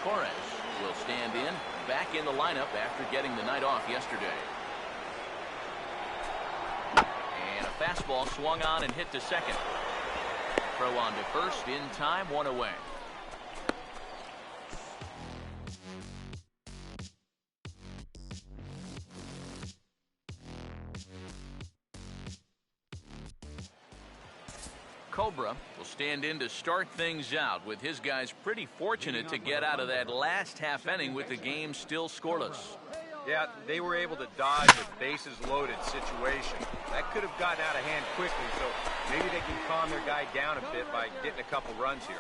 Torres will stand in, back in the lineup after getting the night off yesterday. And a fastball swung on and hit to second. Throw on to first in time, one away. Cobra will stand in to start things out, with his guys pretty fortunate to get out of that last half inning with the game still scoreless. Yeah, they were able to dodge a bases loaded situation. That could have gotten out of hand quickly, so maybe they can calm their guy down a bit by getting a couple runs here.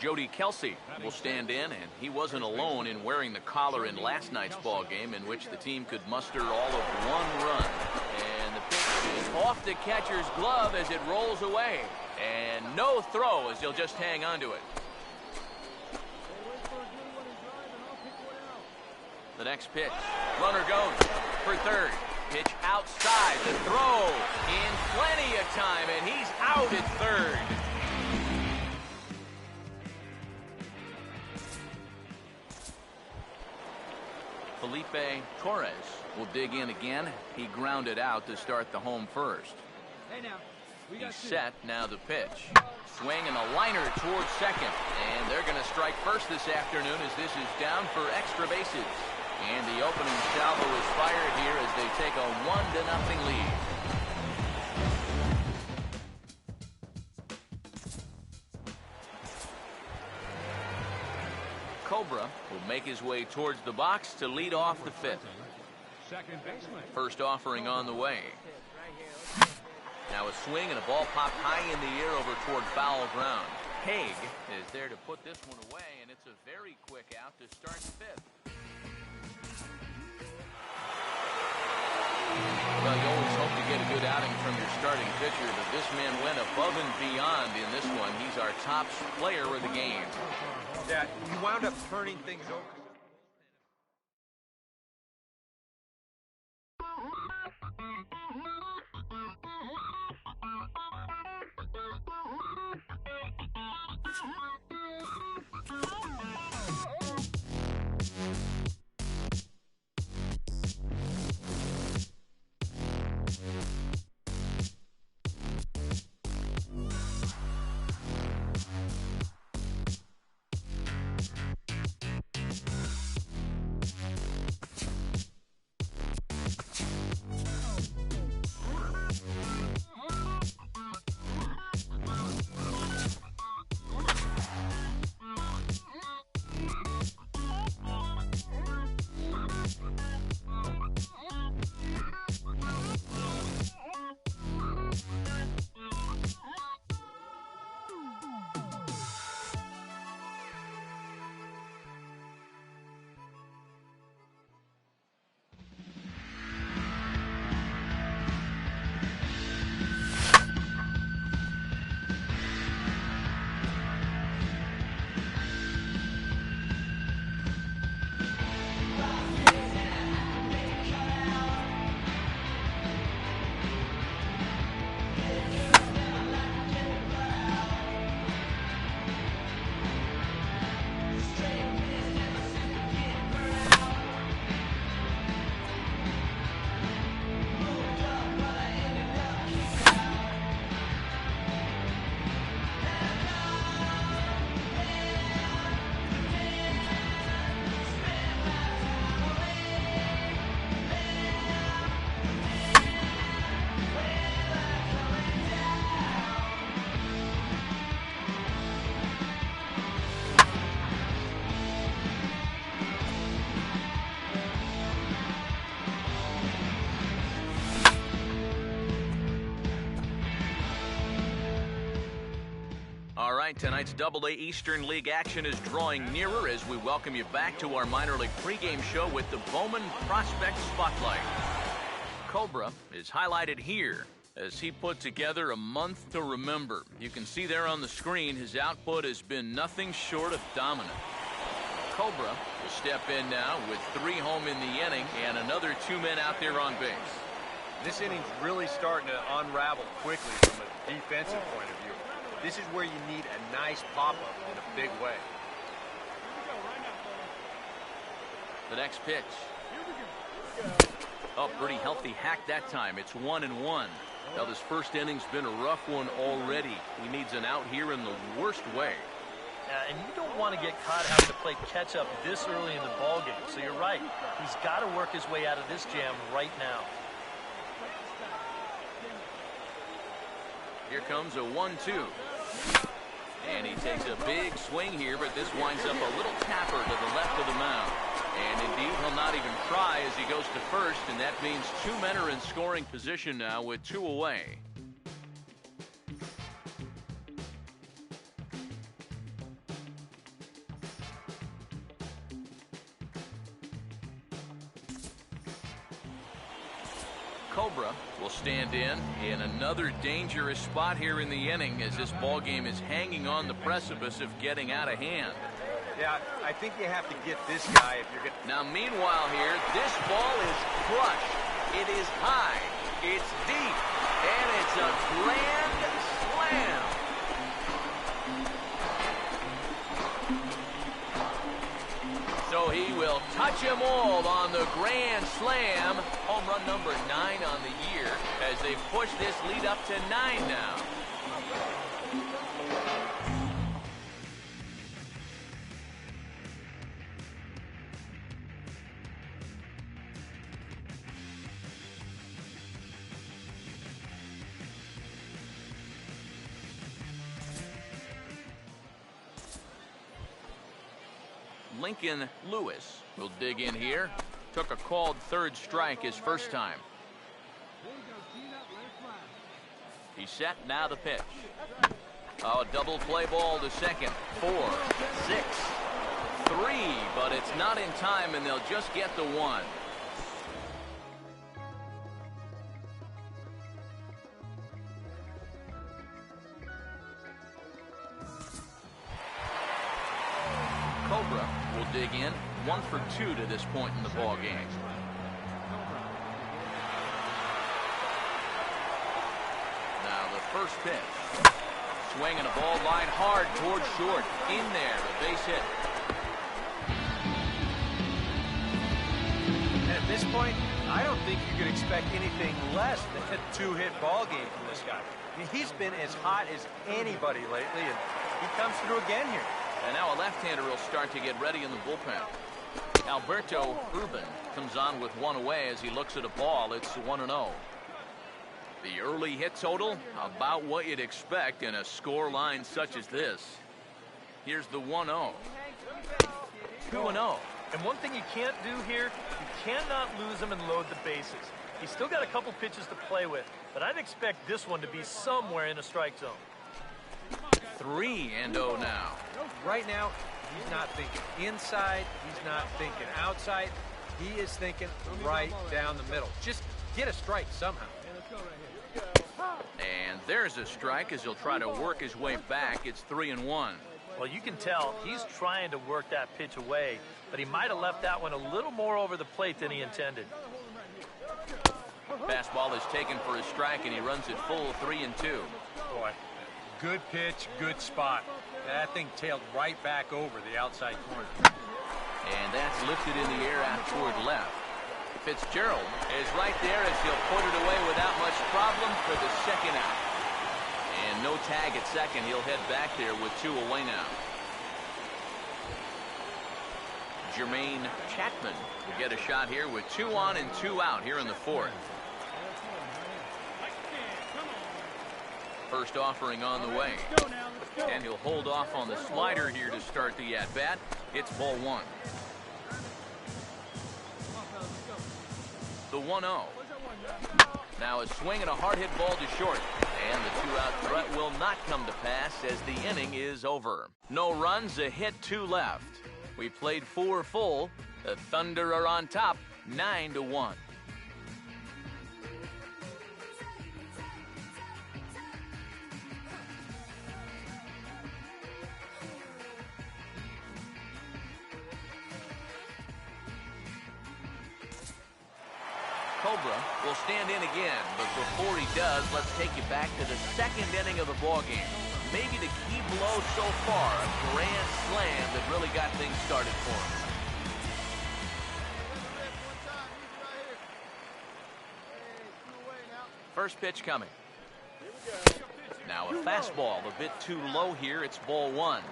Jody Kelsey will stand in, and he wasn't alone in wearing the collar in last night's ball game, in which the team could muster all of one run. And the pitch is off the catcher's glove as it rolls away. And no throw, as he'll just hang on to it. The next pitch. Runner goes for third. Pitch outside. The throw in plenty of time, and he's out at third. Felipe Torres will dig in again. He grounded out to start the home first. He's set. Now the pitch. Swing and a liner towards second. And they're going to strike first this afternoon as this is down for extra bases. And the opening salvo is fired here as they take a 1-0 lead. Cobra will make his way towards the box to lead off the fifth. First offering on the way. Now a swing and a ball popped high in the air over toward foul ground. Haig is there to put this one away, and it's a very quick out to start the fifth. Well, you always hope to get a good outing from your starting pitcher, but this man went above and beyond in this one. He's our top player of the game. Yeah, he wound up turning things over. Tonight's AA Eastern League action is drawing nearer as we welcome you back to our minor league pregame show with the Bowman Prospect Spotlight. Cobra is highlighted here as he put together a month to remember. You can see there on the screen his output has been nothing short of dominant. Cobra will step in now with 3 home in the inning and another 2 men out there on base. This inning's really starting to unravel quickly from a defensive point of view. This is where you need a nice pop-up in a big way. The next pitch. Oh, pretty healthy hack that time. It's 1-1. Now, this first inning's been a rough one already. He needs an out here in the worst way. Yeah, and you don't want to get caught having to play catch-up this early in the ballgame. So you're right. He's got to work his way out of this jam right now. Here comes a 1-2. And he takes a big swing here, but this winds up a little tapper to the left of the mound. And indeed, he'll not even try as he goes to first, and that means 2 men are in scoring position now with 2 away. Cobra will stand in another dangerous spot here in the inning as this ball game is hanging on the precipice of getting out of hand. Yeah, I think you have to get this guy if you're going to... Now, meanwhile here, this ball is crushed. It is high. It's deep. And it's a grand slam. So he will touch them all on the grand slam. Home run number 9 on the year as they push this lead up to 9 now. Lincoln Lewis will dig in here. Took a called third strike his first time. He's set, now the pitch. Oh, double play ball to second. 4, 6, 3, but it's not in time, and they'll just get the 1. Cobra will dig in. 1 for 2 to this point in the ball game. Now the first pitch. Swinging a ball line hard towards short. In there, a base hit. And at this point, I don't think you could expect anything less than a 2-hit ball game from this guy. I mean, he's been as hot as anybody lately, and he comes through again here. And now a left-hander will start to get ready in the bullpen. Alberto Urban comes on with 1 away as he looks at a ball. It's 1-0. The early hit total, about what you'd expect in a score line such as this. Here's the 1-0. 2-0. And one thing you can't do here, you cannot lose him and load the bases. He's still got a couple pitches to play with, but I'd expect this one to be somewhere in a strike zone. 3-0 now. Right now, he's not thinking inside. He's not thinking outside. He is thinking right down the middle. Just get a strike somehow. And there's a strike as he'll try to work his way back. It's 3-1. Well, you can tell he's trying to work that pitch away, but he might have left that one a little more over the plate than he intended. Fastball is taken for a strike, and he runs it full 3-2. Boy, good pitch, good spot. That thing tailed right back over the outside corner. And that's lifted in the air out toward left. Fitzgerald is right there as he'll put it away without much problem for the second out. And no tag at second. He'll head back there with 2 away now. Jermaine Chapman will get a shot here with 2 on and 2 out here in the 4th. First offering on the way. And he'll hold off on the slider here to start the at-bat. It's ball 1. The 1-0. Now a swing and a hard hit ball to short. And the 2-out threat will not come to pass as the inning is over. No runs, a hit, 2 left. We played 4 full. The Thunder are on top, 9-1. Cobra will stand in again, but before he does, let's take you back to the second inning of the ballgame. Maybe the key blow so far, a grand slam that really got things started for him. First pitch coming. Now a fastball a bit too low here. It's ball one.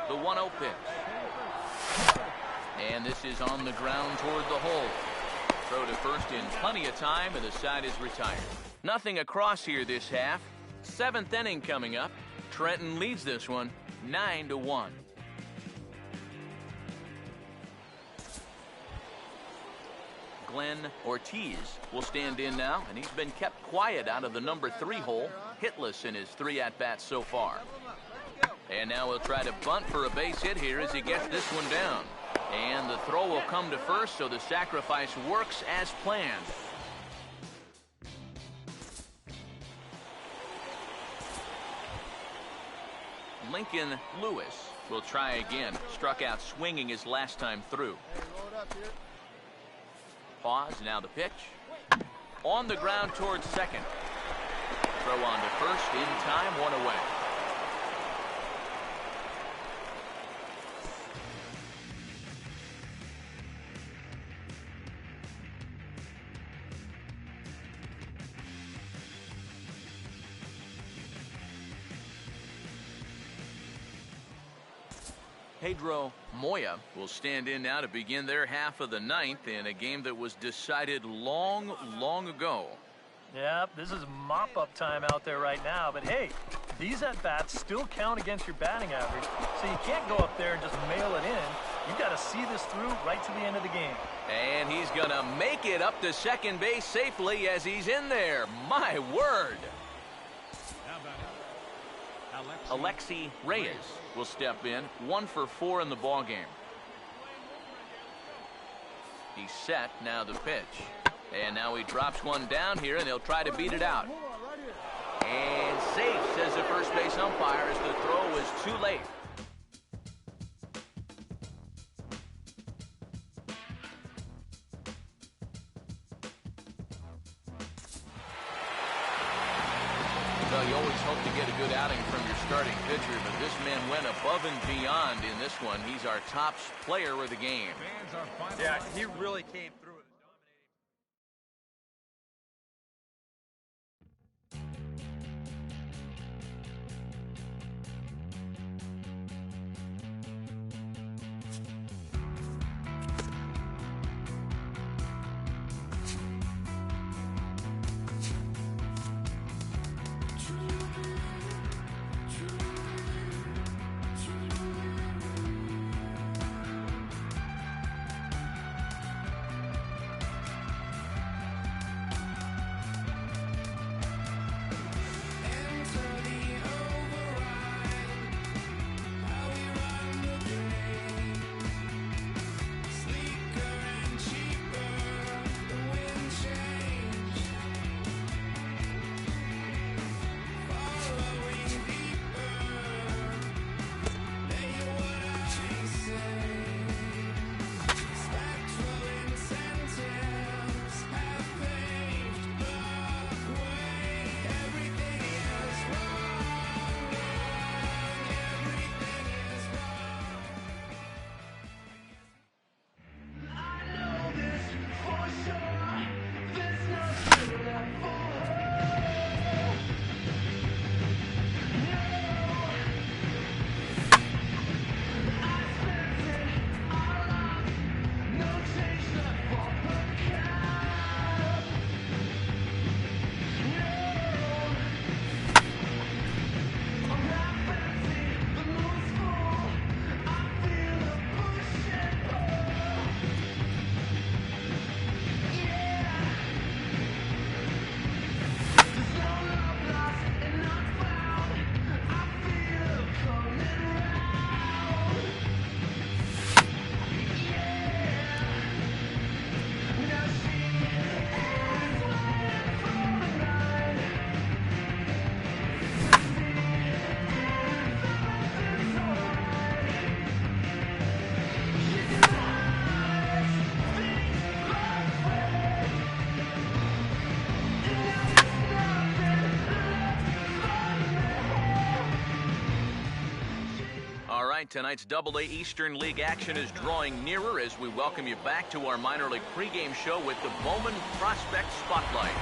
The 1-0 pitch. And this is on the ground toward the hole. Throw to first in plenty of time, and the side is retired. Nothing across here this half. 7th inning coming up. Trenton leads this one 9-1. Glenn Ortiz will stand in now, and he's been kept quiet out of the number 3 hole, hitless in his 3 at-bats so far. And now he'll try to bunt for a base hit here as he gets this one down. And the throw will come to first, so the sacrifice works as planned. Lincoln Lewis will try again. Struck out swinging his last time through. Pause, now the pitch. On the ground towards second. Throw on to first, in time, 1 away. Pedro Moya will stand in now to begin their half of the 9th in a game that was decided long, long ago. Yeah, this is mop-up time out there right now, but hey, these at-bats still count against your batting average, so you can't go up there and just mail it in. You've got to see this through right to the end of the game. And he's going to make it up to second base safely as he's in there. My word! Alexi Reyes will step in, 1 for 4 in the ballgame. He's set, now the pitch. And now he drops one down here, and they'll try to beat it out. And safe, says the first base umpire, as the throw was too late. Well, you always hope to get a good outing from your starting pitcher, but this man went above and beyond in this one. He's our top player of the game. Yeah, he really came through. All right, tonight's Double-A Eastern League action is drawing nearer as we welcome you back to our minor league pregame show with the Bowman Prospect Spotlight.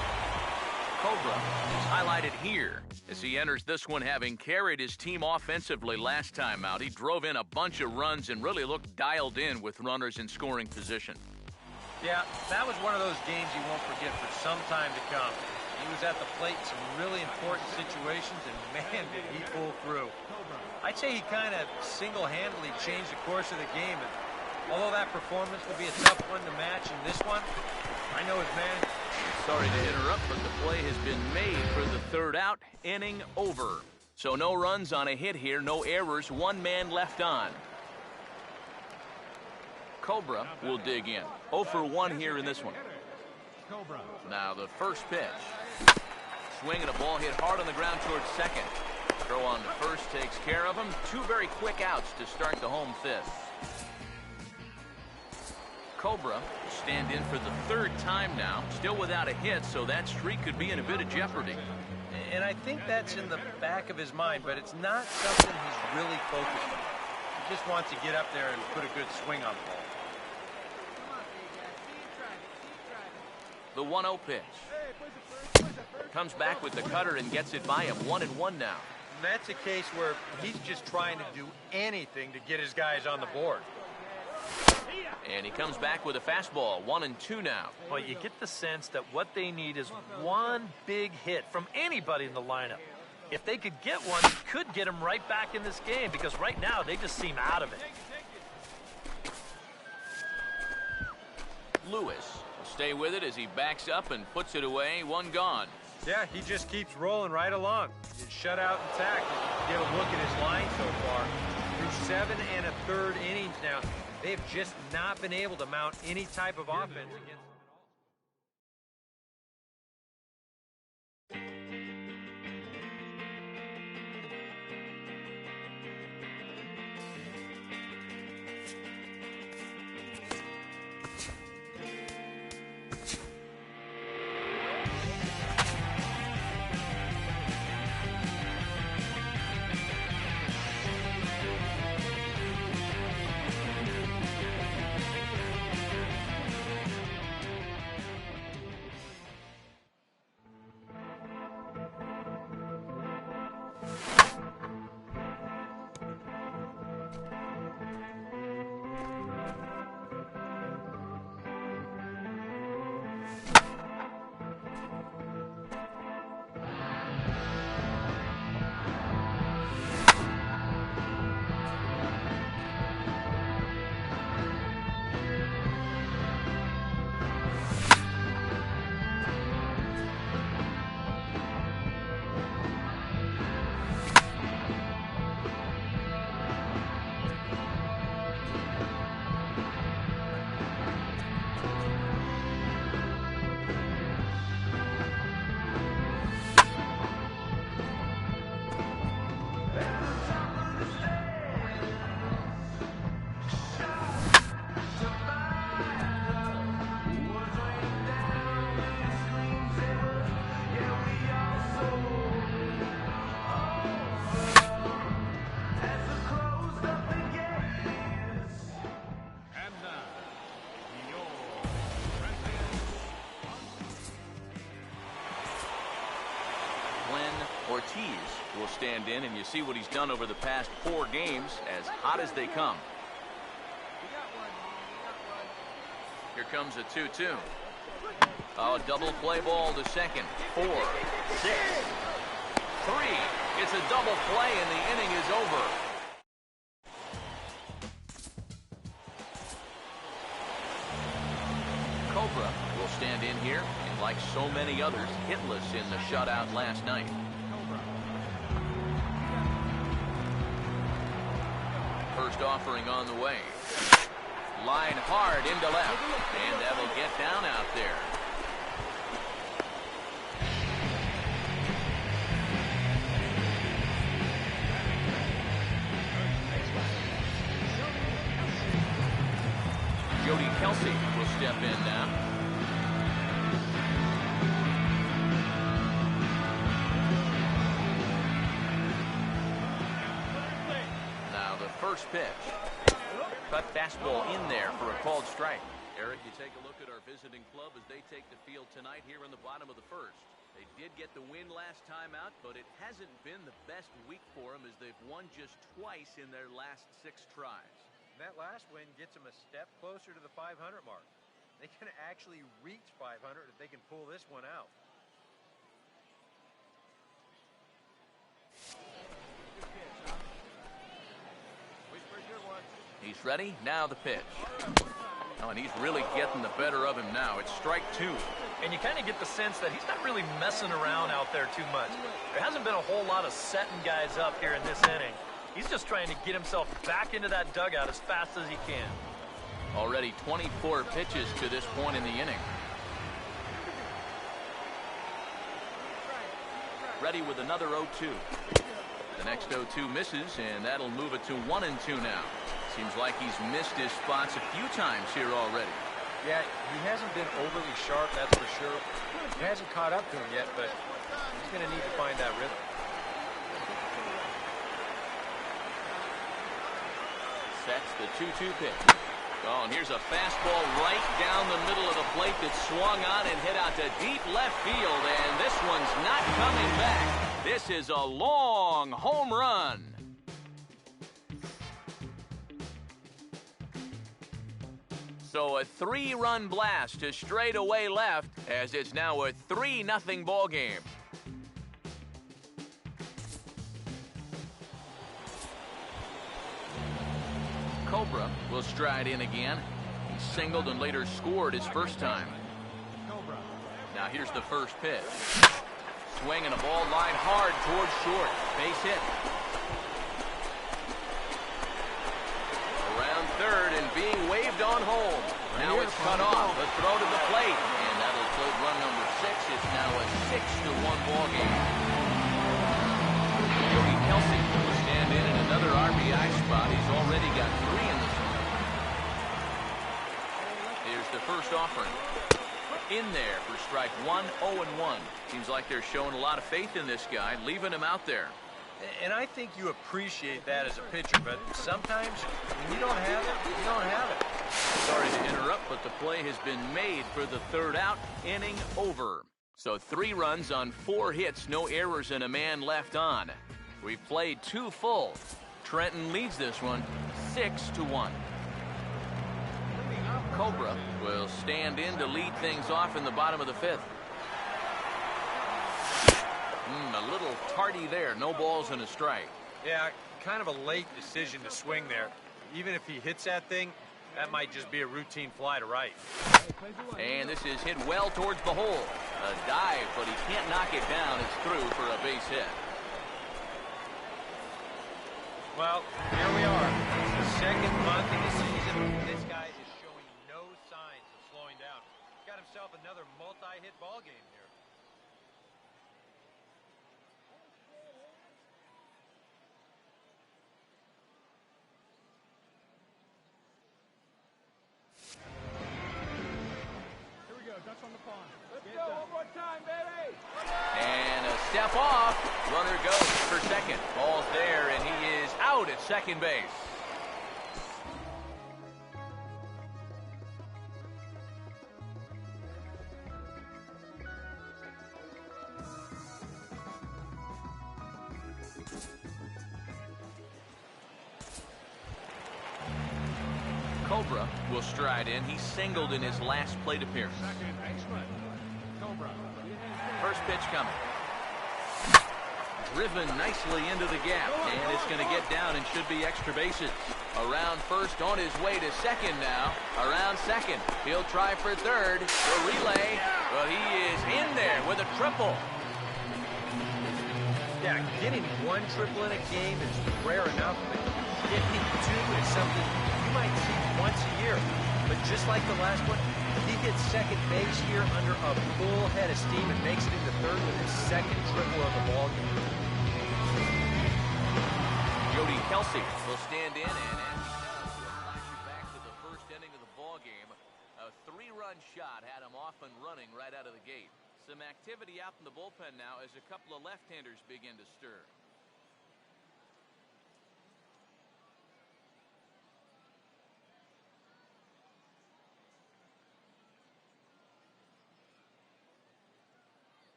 Cobra is highlighted here as he enters this one having carried his team offensively last time out. He drove in a bunch of runs and really looked dialed in with runners in scoring position. Yeah, that was one of those games you won't forget for some time to come. He was at the plate in some really important situations, and man, did he pull through. I'd say he kind of single-handedly changed the course of the game, and although that performance would be a tough one to match in this one, I know his man. Sorry to interrupt, but the play has been made for the third out, inning over. So no runs on a hit here, no errors, one man left on. Cobra will dig in. 0 for 1 here in this one. Now the first pitch. Swing and a ball hit hard on the ground towards second. Throw on to first takes care of him. Two very quick outs to start the home fifth. Cobra will stand in for the third time now. Still without a hit, so that streak could be in a bit of jeopardy. And I think that's in the back of his mind, but it's not something he's really focused on. He just wants to get up there and put a good swing on the ball. The 1-0 pitch. Comes back with the cutter and gets it by him. 1-1 now. And that's a case where he's just trying to do anything to get his guys on the board. And he comes back with a fastball. 1-2 now. Well, you get the sense that what they need is one big hit from anybody in the lineup. If they could get one, it could get them right back in this game, because right now they just seem out of it. Lewis will stay with it as he backs up and puts it away. One gone. Yeah, he just keeps rolling right along. His shutout intact. Get a look at his line so far. Through 7 1/3 innings now, they've just not been able to mount any type of offense against him. Ortiz will stand in, and you see what he's done over the past 4 games, as hot as they come. Here comes a 2-2. Oh, double play ball to second. 4, 6, 3. It's a double play, and the inning is over. Cobra will stand in here, and like so many others, hitless in the shutout last night. First offering on the way. Line hard into left, and that will get down out there. Jody Kelsey will step in now. first pitch. Cut fastball in there for a called strike. Eric, you take a look at our visiting club as they take the field tonight here in the bottom of the first. They did get the win last time out, but it hasn't been the best week for them as they've won just twice in their last 6 tries. And that last win gets them a step closer to the 500 mark. They can actually reach 500 if they can pull this one out. He's ready. Now the pitch. Oh, and he's really getting the better of him now. It's strike 2. And you kind of get the sense that he's not really messing around out there too much. There hasn't been a whole lot of setting guys up here in this inning. He's just trying to get himself back into that dugout as fast as he can. Already 24 pitches to this point in the inning. Ready with another 0-2. The next 0-2 misses, and that'll move it to 1-2 now. Seems like he's missed his spots a few times here already. Yeah, he hasn't been overly sharp, that's for sure. He hasn't caught up to him yet, but he's going to need to find that rhythm. Sets the 2-2 pitch. Oh, and here's a fastball right down the middle of the plate that swung on and hit out to deep left field, and this one's not coming back. This is a long home run. So a 3-run blast to straightaway left as it's now a 3-0 ball game. Cobra will stride in again. He singled and later scored his first time. Now here's the first pitch. Swinging a ball line hard towards short. Base hit. Around third and being waved on home. Now it's cut off. A throw to the plate. And that'll float run number 6. It's now a 6-1 ball game. Joey Kelsey will stand in another RBI spot. He's already got 3 in this one. Here's the first offering. In there for strike 1, 0-1. Seems like they're showing a lot of faith in this guy, leaving him out there. And I think you appreciate that as a pitcher, but sometimes when you don't have it, you don't have it. Sorry to interrupt, but the play has been made for the 3rd out. Inning over. So 3 runs on 4 hits, no errors, and a man left on. We've played 2 full. Trenton leads this one 6-1. Cobra will stand in to lead things off in the bottom of the 5th. A little tardy there. No balls and a strike. Yeah, kind of a late decision to swing there. Even if he hits that thing, that might just be a routine fly to right. And this is hit well towards the hole. A dive, but he can't knock it down. It's through for a base hit. Well, here we are. The 2nd month of the season. This guy is showing no signs of slowing down. Got himself another multi-hit ball game here. And a step off. Runner goes for second. Ball's there, and he is out at second base. Cobra will stride in. He singled in his last plate appearance. First pitch coming. Driven nicely into the gap, and it's going to get down and should be extra bases. Around first, on his way to second now. Around second. He'll try for third. The relay. Well, he is in there with a triple. Yeah, getting 1 triple in a game is rare enough, but getting 2 is something you might see once a year. But just like the last one, he hits second base here under a full head of steam and makes it into third with his 2nd triple of the ball game. Jody Kelsey will stand in, and as he does, he'll flash you back to the first inning of the ball game. A 3-run shot had him off and running right out of the gate. Some activity out in the bullpen now as a couple of left-handers begin to stir.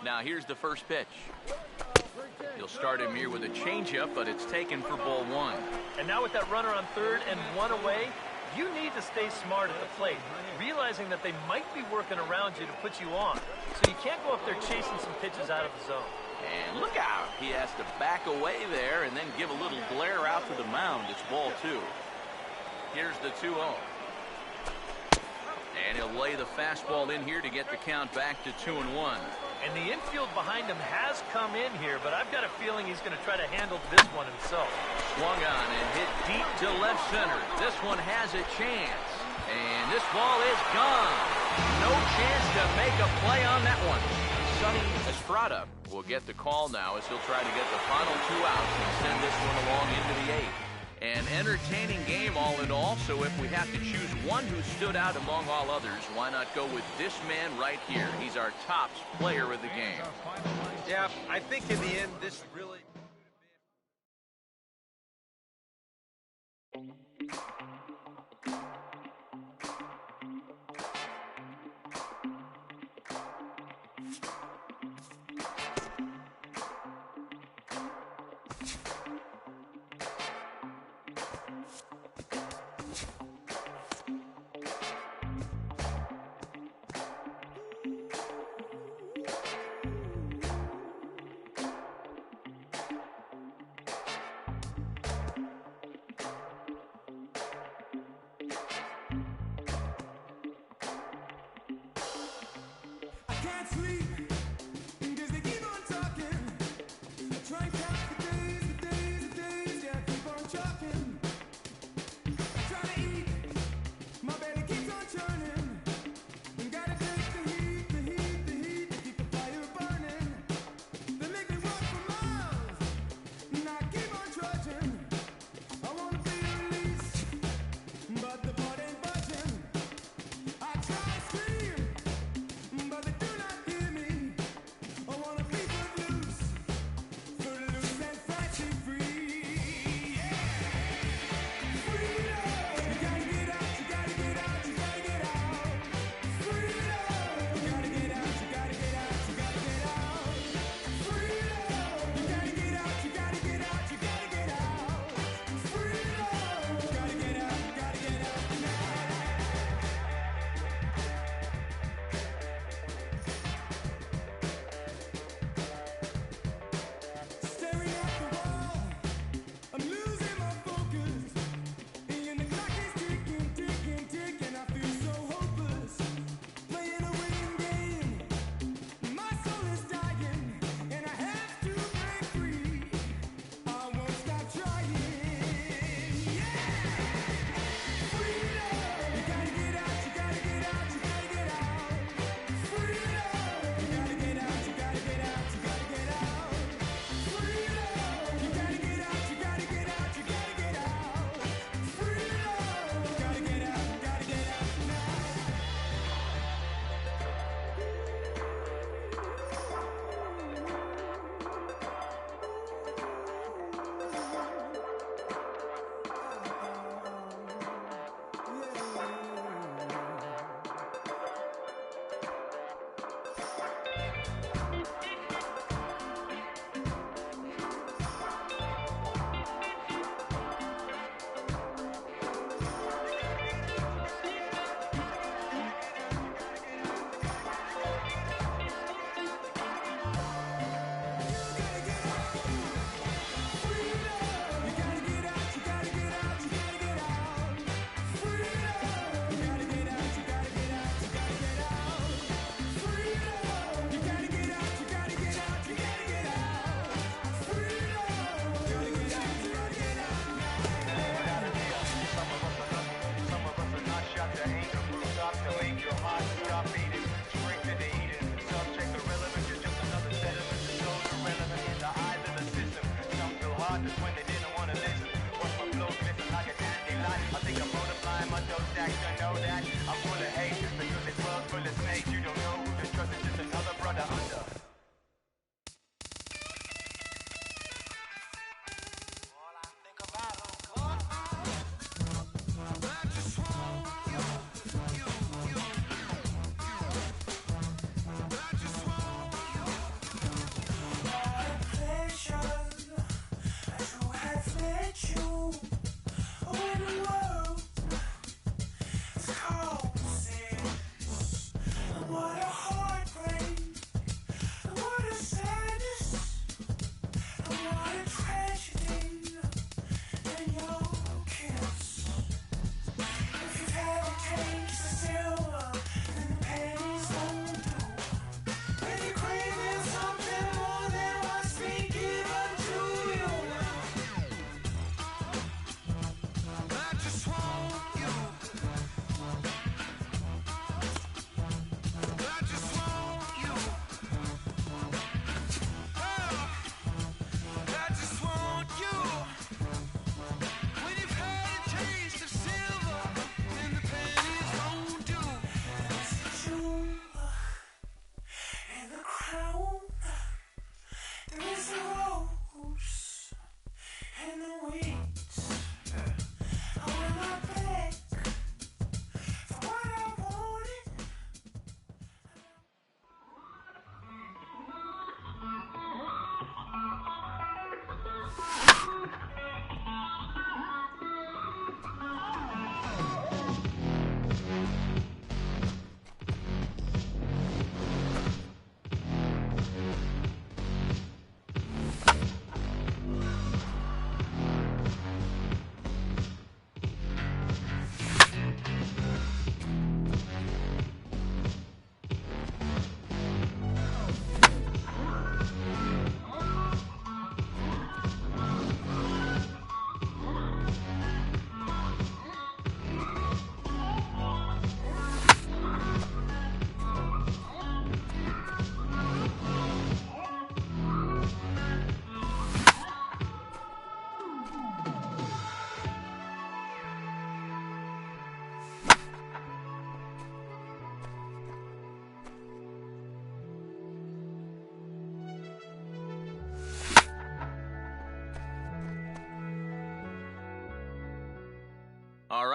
Now here's the first pitch. He'll start him here with a changeup, but it's taken for ball one. And now with that runner on third and one away, you need to stay smart at the plate, realizing that they might be working around you to put you on. So you can't go up there chasing some pitches out of the zone. And look out. He has to back away there and then give a little glare out to the mound. It's ball two. Here's the 2-0. And he'll lay the fastball in here to get the count back to 2-1. And the infield behind him has come in here, but I've got a feeling he's going to try to handle this one himself. Swung on and hit deep to left center. This one has a chance. And this ball is gone. No chance to make a play on that one. Sonny Estrada will get the call now as he'll try to get the final 2 outs and send this one along into the 8th. An entertaining game all in all, so if we have to choose one who stood out among all others, why not go with this man right here? He's our top player of the game. Yeah, I think in the end, this really... Can't sleep because they keep on talking. I try and count the days, yeah, keep on talking. I try to eat, my belly keeps on churning. And gotta take the heat to keep the fire burning. They make me walk for miles, and I keep on trudging. I wanna be released, but the boat ain't budging. I try to scream, but they do not hear me. I wanna be footloose and fancy free. Yeah. Freedom. You gotta get out, you gotta get out, you gotta get out. Freedom. You gotta get out, you gotta get out, you gotta get out. Freedom. You gotta get out, you gotta get out, you gotta get out. Freedom. You gotta get out, you gotta get out now. Staring at the wall, I'm losing my focus. And the clock is ticking. I feel so hopeless. Playing a winning game. My soul is dying, and I have to break free. I won't stop trying. Yeah. Freedom. You gotta get out, you gotta get out, you gotta get out. Freedom. You gotta get out, you gotta get out, you gotta get out. Freedom. You gotta get out, you gotta get out, you gotta get out. Freedom. You gotta get out, you gotta get out now.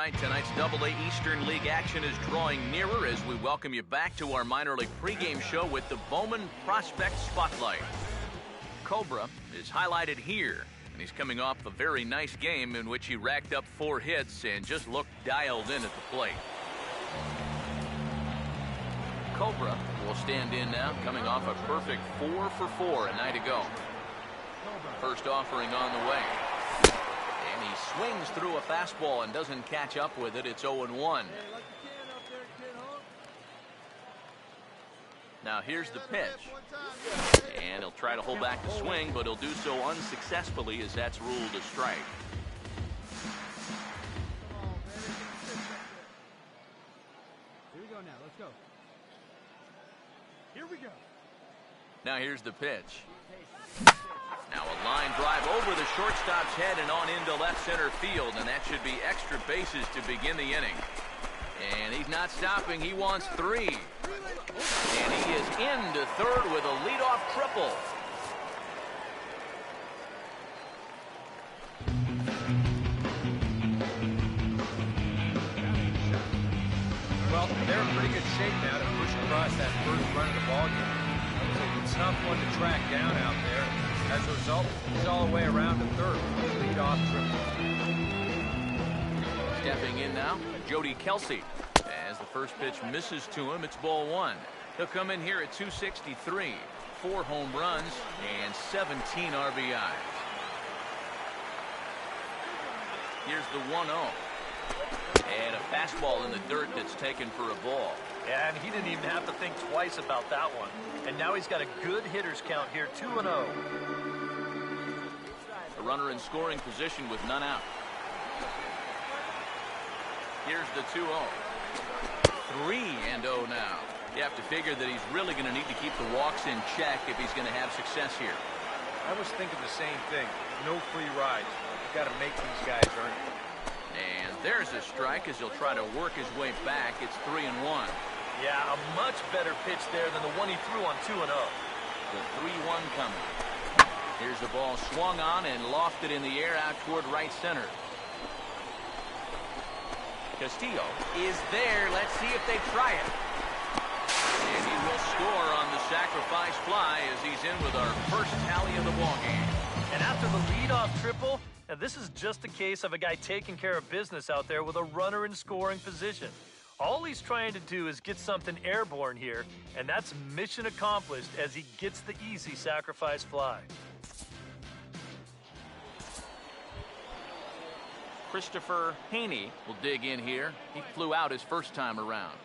right, tonight's Double-A Eastern League action is drawing nearer as we welcome you back to our minor league pregame show with the Bowman Prospect Spotlight. Cobra is highlighted here, and he's coming off a very nice game in which he racked up 4 hits and just looked dialed in at the plate. Cobra will stand in now, coming off a perfect 4 for 4 a night ago. First offering on the way. And he swings through a fastball and doesn't catch up with it. It's 0-1. Now here's the pitch. And he'll try to hold back the swing, but he'll do so unsuccessfully as that's ruled a strike. Here we go now. Let's go. Here we go. Now here's the pitch. Now a line drive over the shortstop's head and on into left center field, and that should be extra bases to begin the inning. And he's not stopping. He wants 3. And he is into third with a leadoff triple. Well, they're in pretty good shape now to push across that first run of the ballgame. It was a tough one to track down out there. As a result, he's all the way around to third. Lead-off triple. Stepping in now, Jody Kelsey. As the first pitch misses to him, it's ball 1. He'll come in here at 263, 4 home runs, and 17 RBIs. Here's the 1-0. And a fastball in the dirt that's taken for a ball. Yeah, and he didn't even have to think twice about that one. And now he's got a good hitter's count here, 2-0. A runner in scoring position with none out. Here's the 2-0. 3-0 now. You have to figure that he's really going to need to keep the walks in check if he's going to have success here. I was thinking the same thing. No free rides. You've got to make these guys earn it. And there's a strike as he'll try to work his way back. It's 3-1. Yeah, a much better pitch there than the one he threw on 2-0. The 3-1 coming. Here's the ball swung on and lofted in the air out toward right center. Castillo is there. Let's see if they try it. And he will score on the sacrifice fly as he's in with our first tally of the ballgame. And after the leadoff triple, now this is just a case of a guy taking care of business out there with a runner in scoring position. All he's trying to do is get something airborne here, and that's mission accomplished as he gets the easy sacrifice fly. Christopher Haney will dig in here. He flew out his first time around.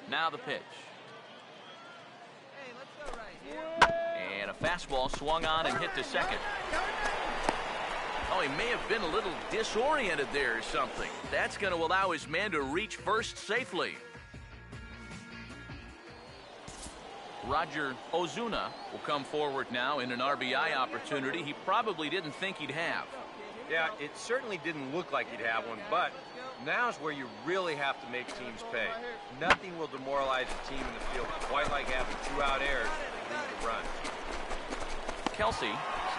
Now the pitch. And a fastball swung on and hit to second. Oh, he may have been a little disoriented there or something. That's going to allow his man to reach first safely. Roger Ozuna will come forward now in an RBI opportunity he probably didn't think he'd have. Yeah, it certainly didn't look like he'd have one, but now's where you really have to make teams pay. Nothing will demoralize a team in the field quite like having 2 out errors that lead to runs. Kelsey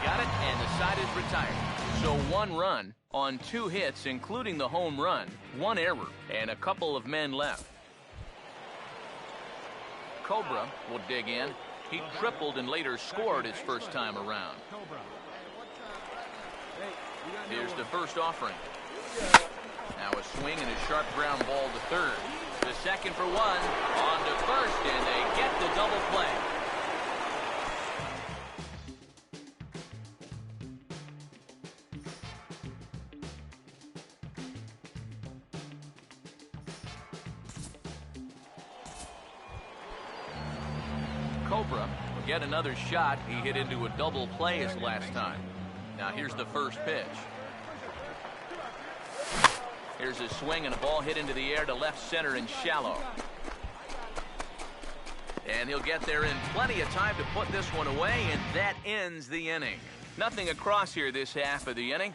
got it, and the side is retired. So 1 run on 2 hits, including the home run, 1 error, and a couple of men left. Cobra will dig in. He tripled and later scored his first time around. Here's the first offering. Now a swing and a sharp ground ball to third. The second for 1, on to first, and they get the double play. Cobra will get another shot. He hit into a double play his last time. Now here's the first pitch. Here's a swing and a ball hit into the air to left center and shallow. And he'll get there in plenty of time to put this one away, and that ends the inning. Nothing across here this half of the inning.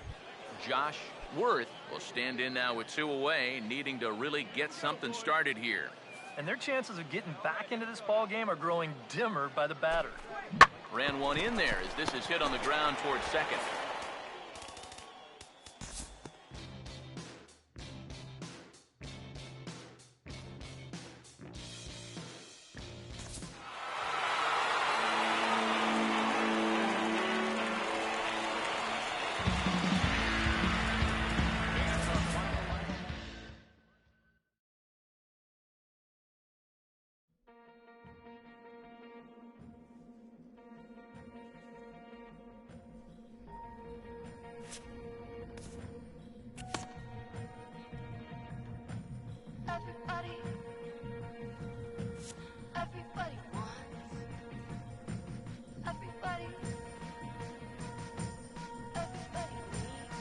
Josh Worth will stand in now with 2 away, needing to really get something started here. And their chances of getting back into this ball game are growing dimmer by the batter. Ran one in there as this is hit on the ground towards second. Everybody, everybody wants. Everybody, everybody needs.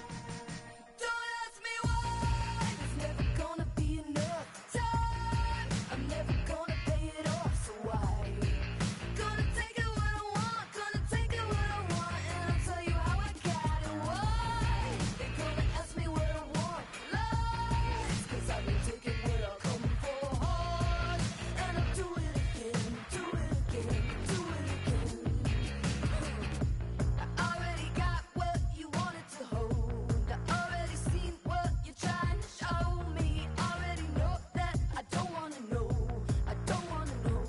Don't ask me why. There's never gonna be enough time. I'm never gonna pay it off, so why? Gonna take it what I want, gonna take it what I want, and I'll tell you how I got it. Why? They're gonna ask me what I want. Lies, 'cause I've been taking what I'll come for hard, and I'll do it again, do it again, do it again. I already got what you wanted to hold. I already seen what you're trying to show me. Already know that I don't wanna know. I don't wanna know.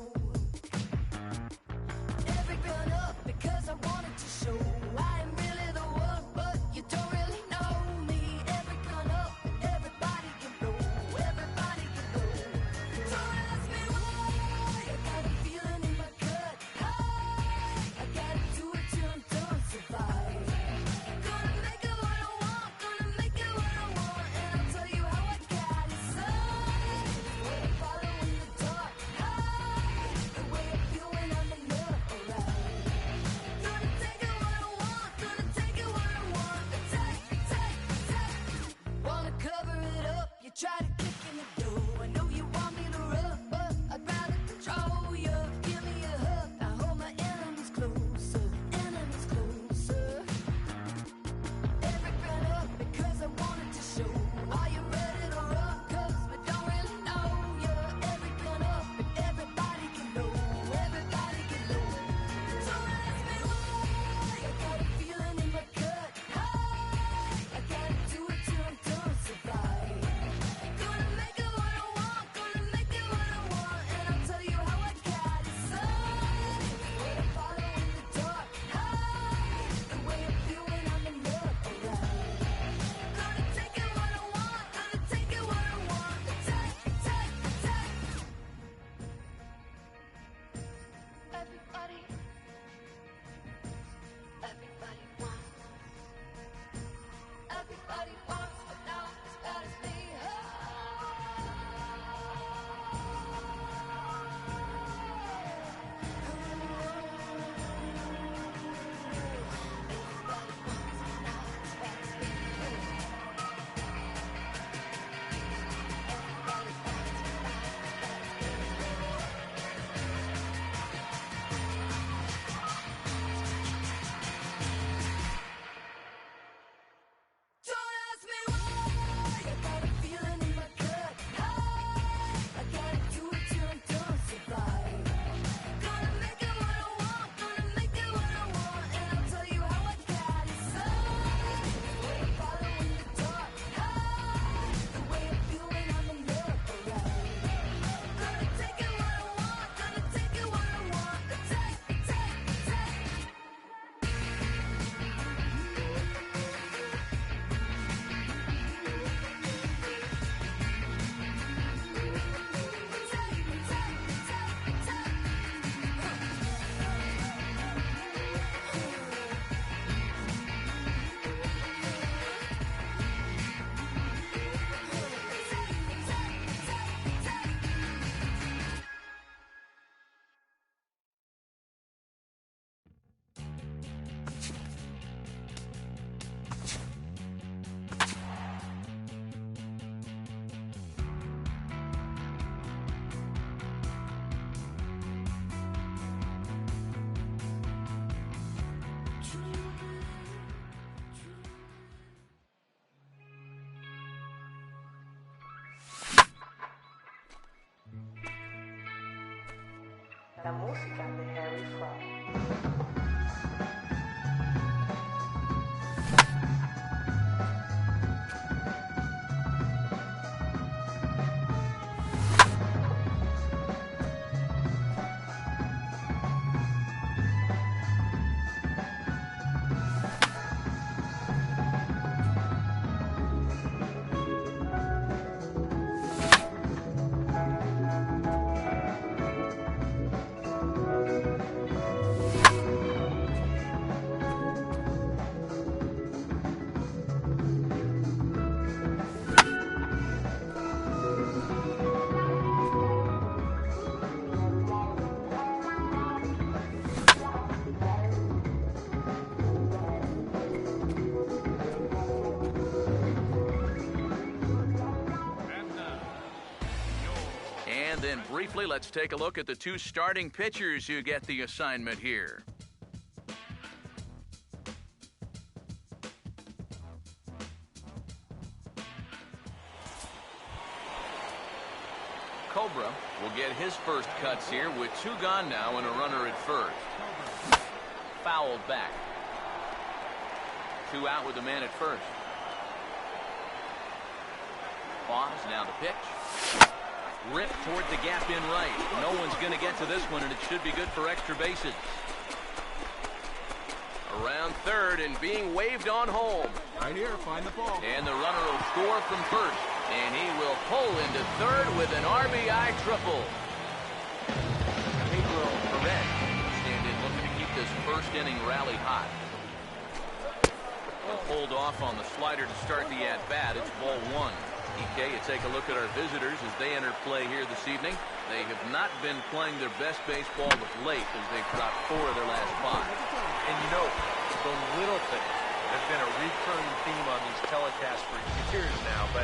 Every gun up because I wanted to show I am really the one, but you don't really know me. Every gun up, everybody can blow. Everybody can blow. Don't ask me why. I got a feeling in my gut. High. I gotta do it till I'm done. Survive. Gonna make it what I want. Gonna make it what I want, and I'll tell you how I got it. Signs. What I follow in the dark. High. The way I feel when I'm in love. Alright. Gonna take it what I want. Gonna take it what I want. Take. Wanna cover it up. You try to kick in the door. I know you want me to run, but I'd rather control you. Give me a hug. I hold my enemies closer. Enemies closer. Every gun up because I wanted to show. Are you ready to run? 'Cause we don't really know you. Every gun up and everybody can know. Everybody can know. Don't ask me why. I got a feeling in my gut. High. I gotta do it till I'm done. Survive. Gonna make it what I want. Gonna make it what I want, and I'll tell you how I got it. Signs. What I follow in the dark. High. The way I feel when I'm in love. Alright. Gonna take it what I want. Gonna take it what I want. Take. Everybody, everybody wants. Everybody wants, but not as bad as me. Don't ask me why. I got a feeling in my gut. High. I gotta do it till I'm done. Survive. Gonna make it what I want. Gonna make it what I want, and I'll tell you how I got it. Signs. What I follow in the dark. High. The way I feel when I'm in love. Alright. Gonna take it what I want. Gonna take it what I want. Take. La música de Harry Fraud. then briefly, let's take a look at the two starting pitchers who get the assignment here. Cobra will get his first cuts here with 2 gone now and a runner at first. Fouled back. 2 out with a man at first. Pause, now the pitch. Ripped toward the gap in right. No one's going to get to this one, and it should be good for extra bases. Around third and being waved on home. Right here, find the ball. And the runner will score from first. And he will pull into third with an RBI triple. Pedro Perez stand in looking to keep this first inning rally hot. Pulled off on the slider to start the at-bat. It's ball 1. EK, you take a look at our visitors as they enter play here this evening. They have not been playing their best baseball of late as they've dropped 4 of their last 5. And you know, the little thing has been a recurring theme on these telecasts for years now, but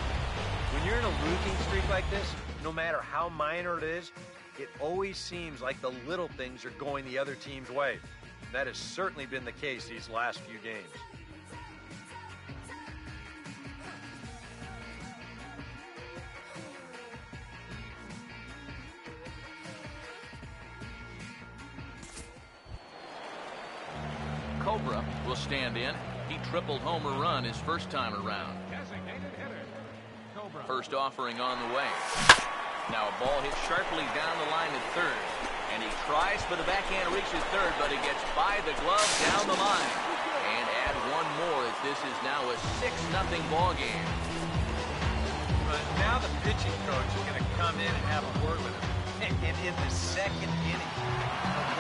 when you're in a losing streak like this, no matter how minor it is, it always seems like the little things are going the other team's way. That has certainly been the case these last few games. Cobra will stand in. He tripled homer run his first time around. First offering on the way. Now a ball hit sharply down the line at third. And he tries for the backhand, reaches third, but he gets by the glove down the line. And add one more as this is now a 6-0 ball game. But now the pitching coach is going to come in and have a word with him. And in the second inning,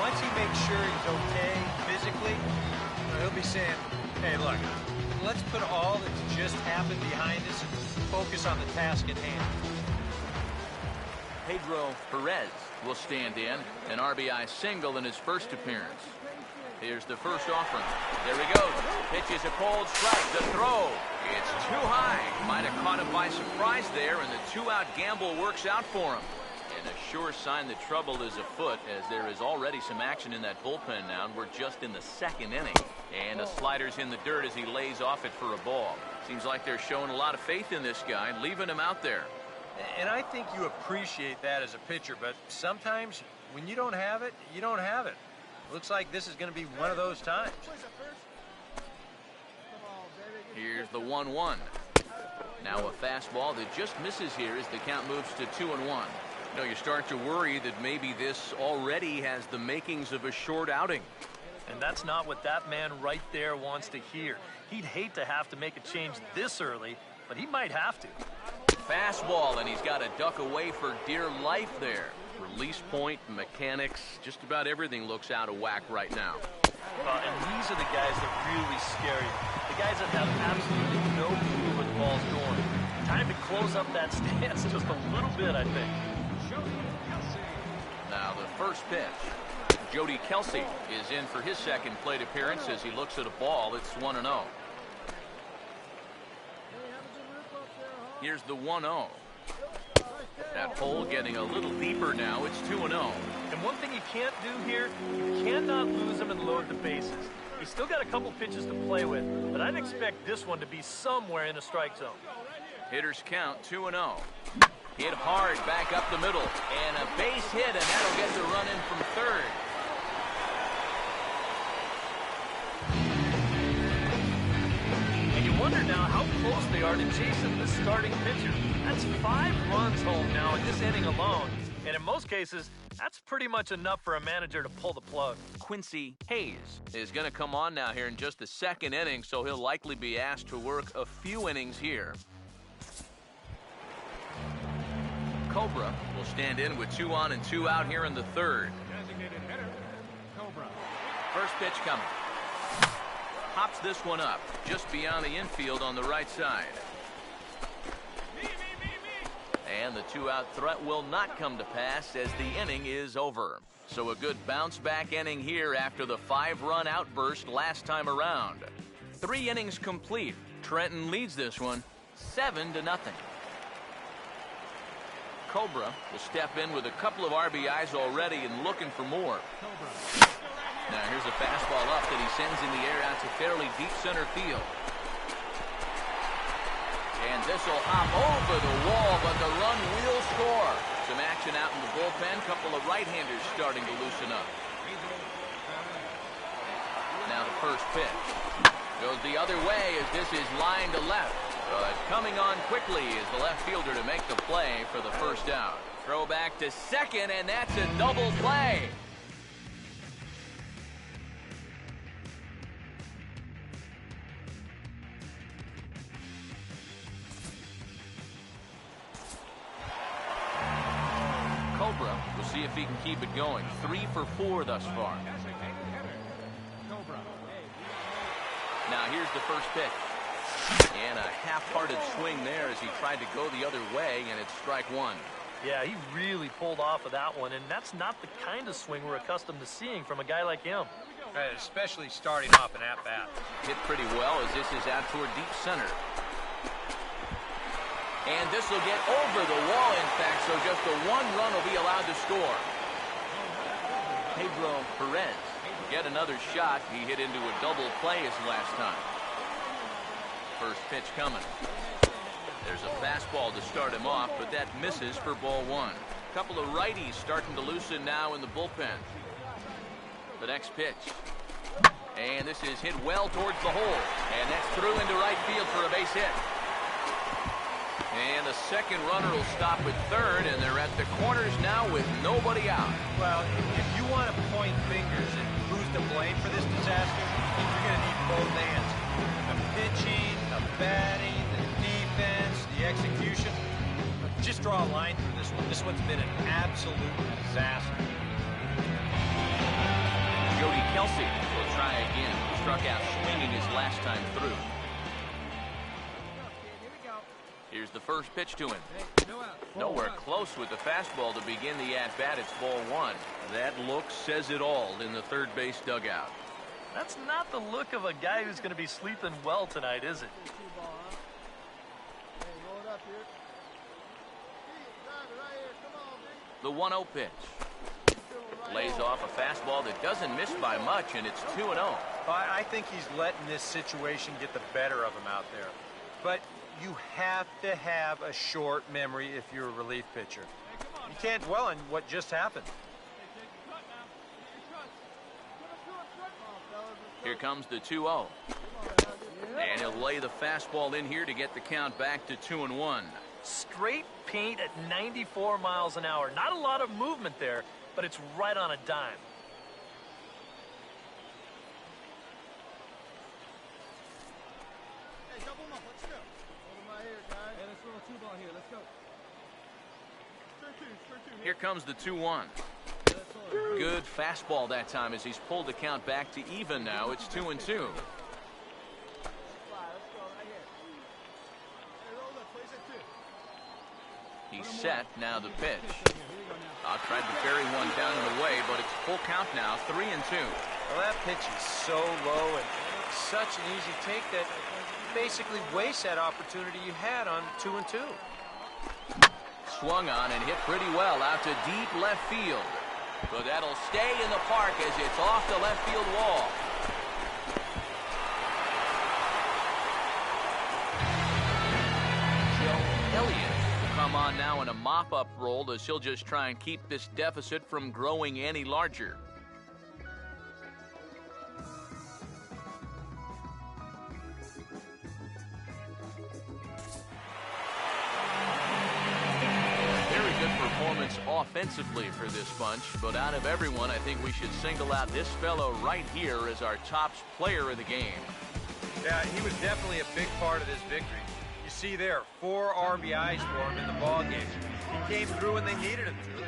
once he makes sure he's okay physically, he'll be saying, hey, look, let's put all that's just happened behind us and focus on the task at hand. Pedro Perez will stand in, an RBI single in his first appearance. Here's the first offering. There he goes. Pitch is a cold strike. The throw. It's too high. Might have caught him by surprise there, and the 2-out gamble works out for him. And a sure sign that trouble is afoot, as there is already some action in that bullpen now, and we're just in the second inning. And a slider's in the dirt as he lays off it for a ball. Seems like they're showing a lot of faith in this guy, leaving him out there. And I think you appreciate that as a pitcher, but sometimes when you don't have it, you don't have it. Looks like this is going to be one of those times. Here's the 1-1. Now a fastball that just misses here as the count moves to 2-1. You know, you start to worry that maybe this already has the makings of a short outing. And that's not what that man right there wants to hear. He'd hate to have to make a change this early, but he might have to. Fastball, and he's got to duck away for dear life there. Release point, mechanics, just about everything looks out of whack right now. And these are the guys that really scare you. The guys that have absolutely no clue where the ball's going. Time to close up that stance just a little bit, I think. Now the first pitch. Jody Kelsey is in for his second plate appearance as he looks at a ball. It's 1-0. Here's the 1-0. That hole getting a little deeper now. It's 2-0. And one thing you can't do here, you cannot lose him and load the bases. He's still got a couple pitches to play with, but I'd expect this one to be somewhere in the strike zone. Hitters count 2-0. Hit hard back up the middle, and a base hit, and that'll get the run in from third. And you wonder now how close they are to chasing this starting pitcher. That's 5 runs home now in this inning alone, and in most cases, that's pretty much enough for a manager to pull the plug. Quincy Hayes is going to come on now here in just the second inning, so he'll likely be asked to work a few innings here. Cobra will stand in with 2 on and 2 out here in the third. First pitch coming. Hops this one up just beyond the infield on the right side. And the 2-out threat will not come to pass as the inning is over. So a good bounce-back inning here after the 5-run outburst last time around. 3 innings complete. Trenton leads this one 7-0. Cobra will step in with a couple of RBIs already and looking for more. Now here's a fastball up that he sends in the air out to fairly deep center field. And this will hop over the wall, but the run will score. Some action out in the bullpen. Couple of right-handers starting to loosen up. Now the first pitch goes the other way as this is line to left. But coming on quickly is the left fielder to make the play for the first out. Throw back to second, and that's a double play. Cobra will see if he can keep it going. 3 for 4 thus far. Now here's the first pitch. And a half-hearted swing there as he tried to go the other way, and it's strike one. Yeah, he really pulled off of that one, and that's not the kind of swing we're accustomed to seeing from a guy like him. Especially starting off an at-bat. Hit pretty well as this is out toward deep center. And this will get over the wall, in fact, so just the one run will be allowed to score. Pedro Perez get another shot. He hit into a double play his last time. First pitch coming. There's a fastball to start him off, but that misses for ball one. Couple of righties starting to loosen now in the bullpen. The next pitch. And this is hit well towards the hole. And that's through into right field for a base hit. And the second runner will stop at third, and they're at the corners now with nobody out. Well, if you want to point fingers at who's to blame for this disaster, you're going to need both hands. The pitching, the batting, the defense, the execution. Just draw a line through this one. This one's been an absolute disaster. Jody Kelsey will try again. Struck out swinging his last time through. Here's the first pitch to him. Nowhere close with the fastball to begin the at-bat. It's ball one. That look says it all in the third base dugout. That's not the look of a guy who's going to be sleeping well tonight, is it? The 1-0 pitch. Lays off a fastball that doesn't miss by much, and it's 2-0. I think he's letting this situation get the better of him out there. But you have to have a short memory if you're a relief pitcher. You can't dwell on what just happened. Here comes the 2-0. And he'll lay the fastball in here to get the count back to 2-1. Straight paint at 94 miles an hour. Not a lot of movement there, but it's right on a dime. Here comes the 2-1. Good fastball that time as he's pulled the count back to even now. It's 2-2. He's set. Now the pitch. Tried to bury one down and away, but it's full count now. 3-2. Well, that pitch is so low and such an easy take that basically wastes that opportunity you had on 2-2. Swung on and hit pretty well out to deep left field. But that'll stay in the park as it's off the left field wall. Joe Elliott will come on now in a mop-up role as he'll just try and keep this deficit from growing any larger. Offensively for this bunch, but out of everyone, I think we should single out this fellow right here as our top player of the game. Yeah, he was definitely a big part of this victory. You see there, 4 RBIs for him in the ball game. He came through when they needed him to.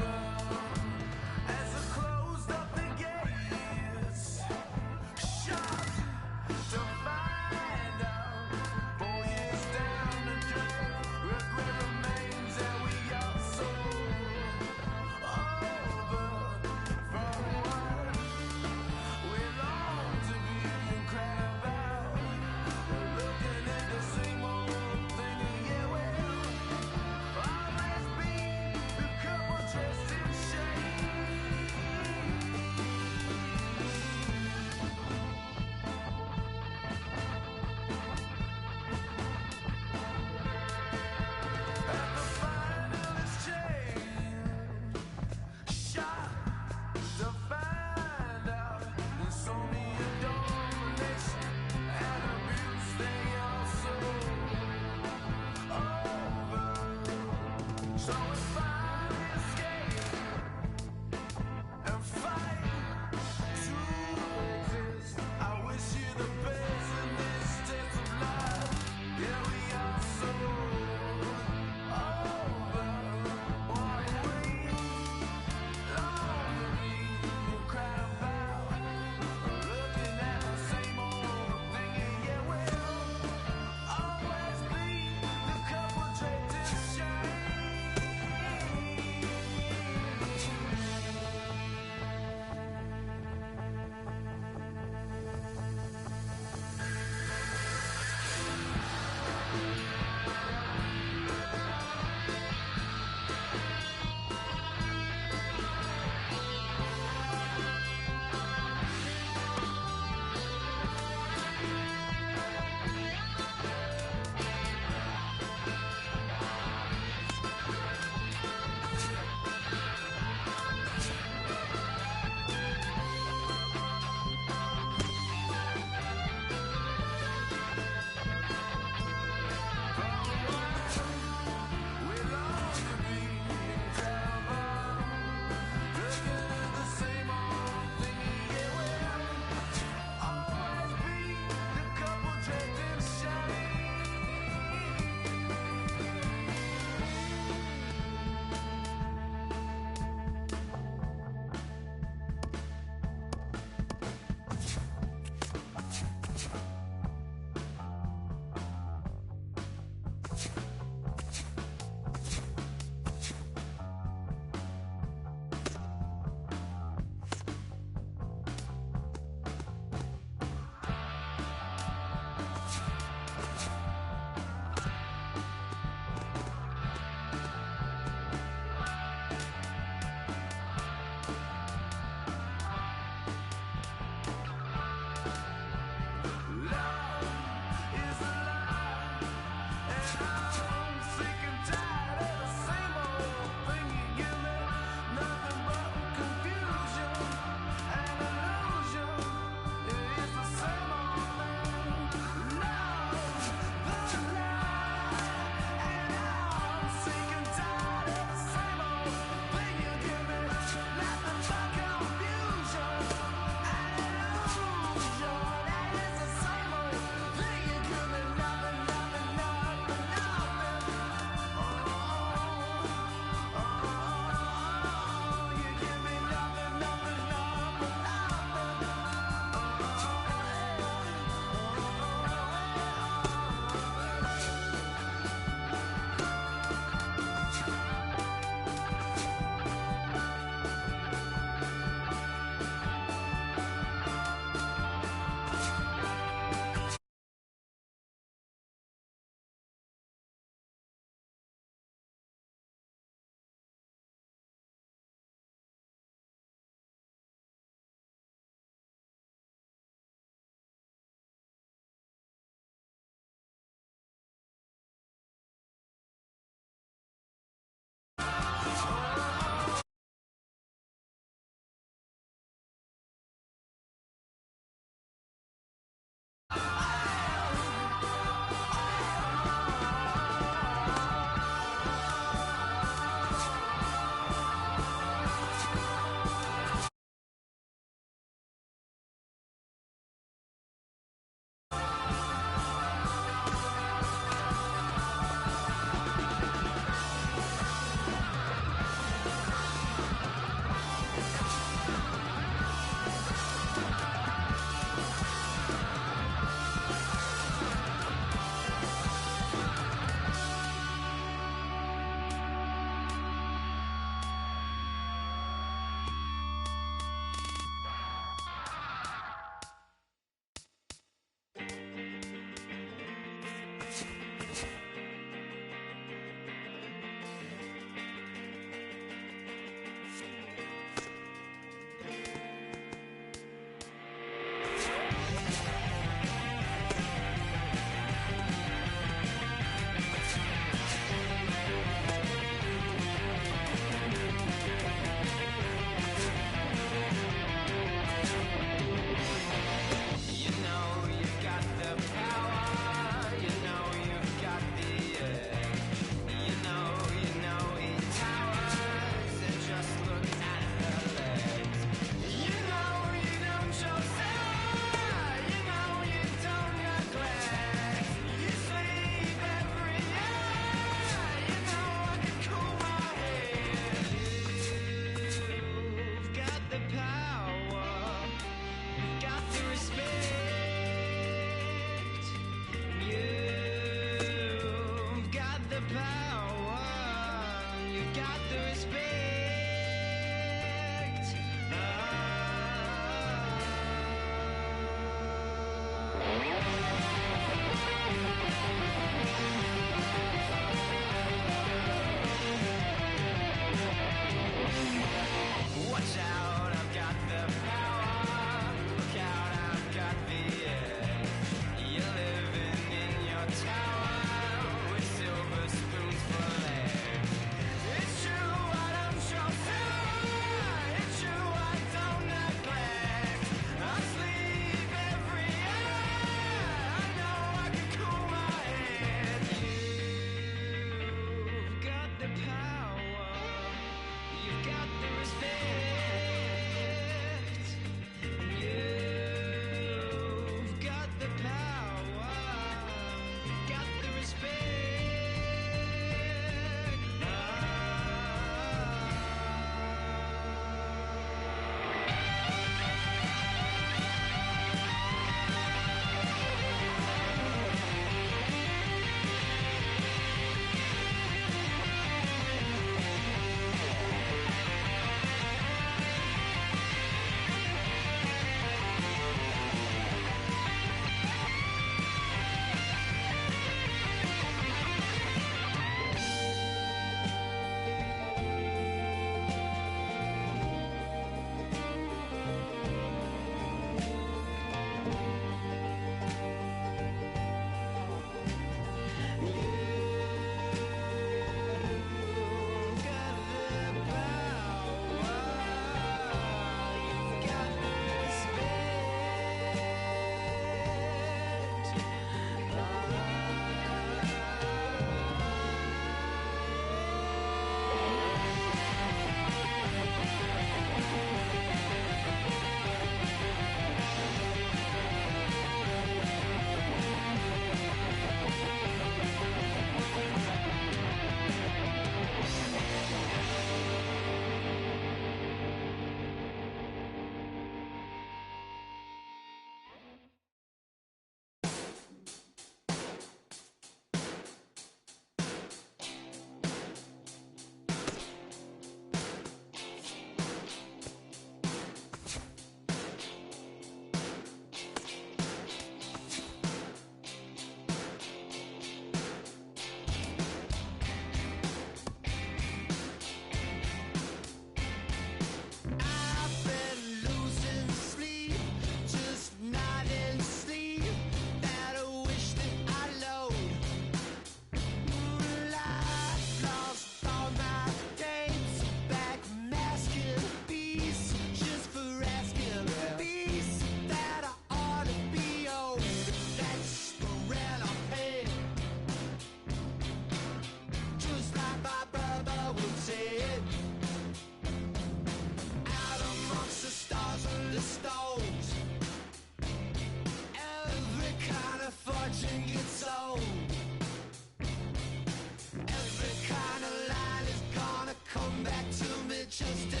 Come back to me just